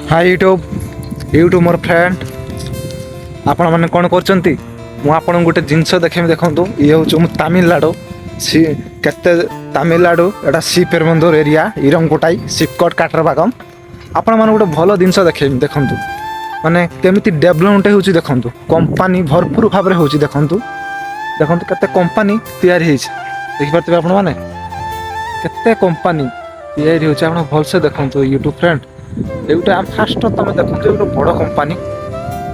hi YouTube YouTube more friend आपण मैंने कौन कर मुझे गोटे जिनस देखें देखूँ ये हूँ तमिलनाडु सी केते तमिलनाडु एटा सी पेरबंदूर एरिया इरंगकोटाई सिपकट काटरबागम आपण मैंने गोटे भल जिनस देखे देखूँ माने केमिति डेभलपमेंट हो देखूँ कंपानी भरपूर भाव में हो देखूँ देखूँ केते कंपानी तैयारी देखिपे आपण मैंने केते कंपानी तैयारी हो भलसे देखूँ यूट्यूब फ्रेंड एगुटे फास्ट तुम देखो गोटे बड़ कंपानी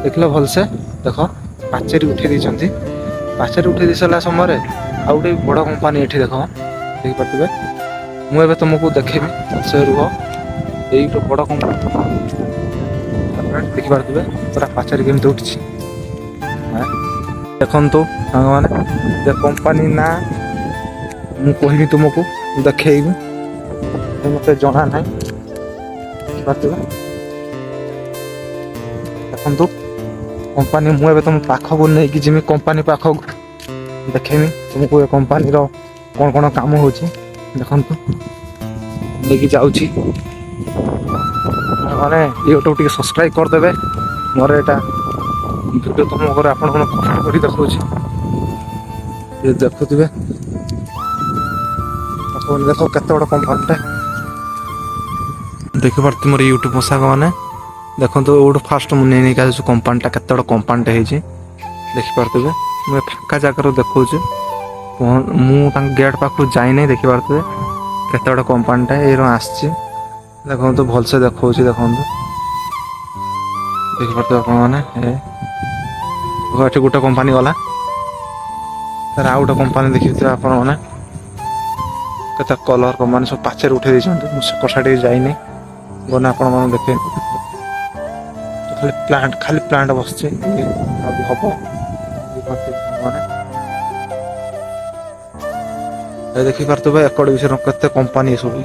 देख लो भलसे देख पाचेरी उठे दी पाचेरी उठे दी सारा समय आउ गोटे बड़ कंपानी ये देख देखिपे मुझे तुमको देखेबी से रुह ये गोटे बड़ कंपानी देखिपे पूरा पाचेरी केमती उठी देखु सांग मैंने कंपानी ना मुझे तुमको देखी मत जना ना देखु कंपानी मुझे तुम पाखक नहीं कि जिमी कंपानी पाखक देखेमी तुमको ये कंपानी कौन कौन काम हो देखु नहीं जाऊँगी मैंने यूट्यूब टी सब्सक्राइब करदे मोर यहाँ वीडियो तुम घर आप देखा देखुवे देख केत बड़ा कंपानी देखी पार्थ मोर यूट्यूब पोशाक मैंने देखो गोटे फास्ट मुझे नहीं क्या कंपानीटा केत बड़ा कंपानीटा है देखिपे मुझे फाका जगार देखा मुझे गेट पाखु जाई देखी पारे केत बड़ा कंपानीटा ये आसची देखो तो भलसे देखा देखो देखिपे मैंने गोटे कंपानी गला तार आउ गोटे कंपानी देखिए आप केत कलर कंपानी सब पाचेर उठे मुझे कषाटी जाइनी गने आप देखे खाली प्लांट बस हम देखी पारे एकड़ विषय केते कंपानी सब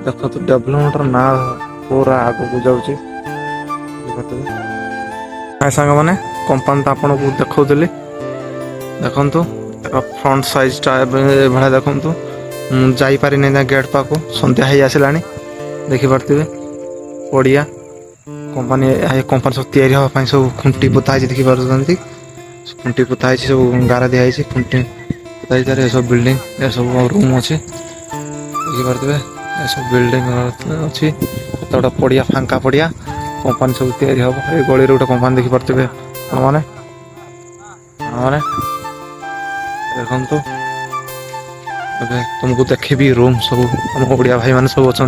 देख तो डेभलपमेंट ना पूरा आग को जाऊँगी सांग मैंने कंपानी तो आपको देखी देखु फ्रंट साइजटा भाया देखु जापारि ना गेट पाक सन्ध्या हो आसला देखिपे पड़िया कंपानी कंपानी सब तैयारी हाँपाई सब खुंटी पोता देखी पार्टी खुंटी पोता सब गारा दिखाई खुंटी पोता सब बिल्डिंग ये सब रूम अच्छे देखिपे ये सब बिल्डिंग अच्छी गोटे पड़िया फांका पड़िया कंपानी सब तैयारी हम ये गली गोटे कंपानी देखिपे मैंने मैंने देखु तुमको देखेबी रूम सब आम ओडिया भाई मैंने सब अच्छा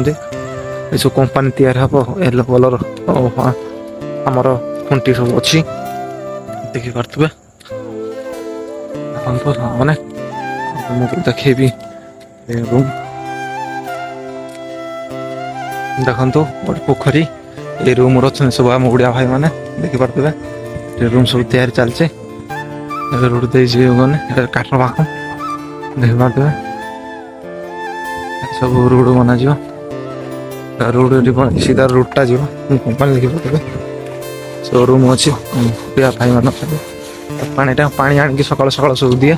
ये सब कंपानी तैयारी हम येलो कलर आमर खुंटी सब अच्छी देखिपे मैंने तुमको देखेबी रूम देखु गोटे पोखरी ये रूम अच्छा सब आम ओडिया भाई मैंने देखिपे रूम सब तैयारी चलचे रोड दे गने काटर पाख देखिपे सब रोड बना रोड सीधा रोडटा जी कंपानी देखिपे सब रूम अच्छी भाई मान पानीटा पानी आनिक सकाल सकाल सब दिए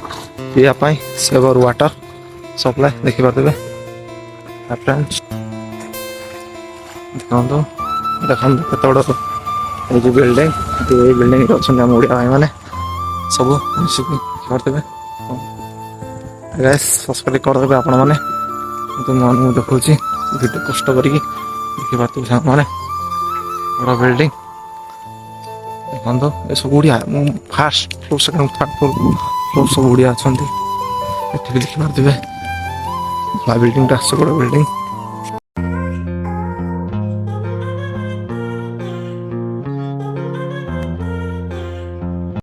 पीवाई सेवर वाटर सप्लाय देखिपे फ्रेंड्स देखो देखो केत बड़ ये बिल्डिंग ये बिल्डिंग अच्छा ओडिया भाई मैंने सब करदे सब्सक्राइब करदे आपण मैंने तो मन देखा वीडियो कष्ट करके देखिए मैंने बड़ा बिल्डिंग देखो ये सब Odia fast floor second third floor सब ओडिया अच्छा देखिए बिल्डिंग बड़ा बिल्डिंग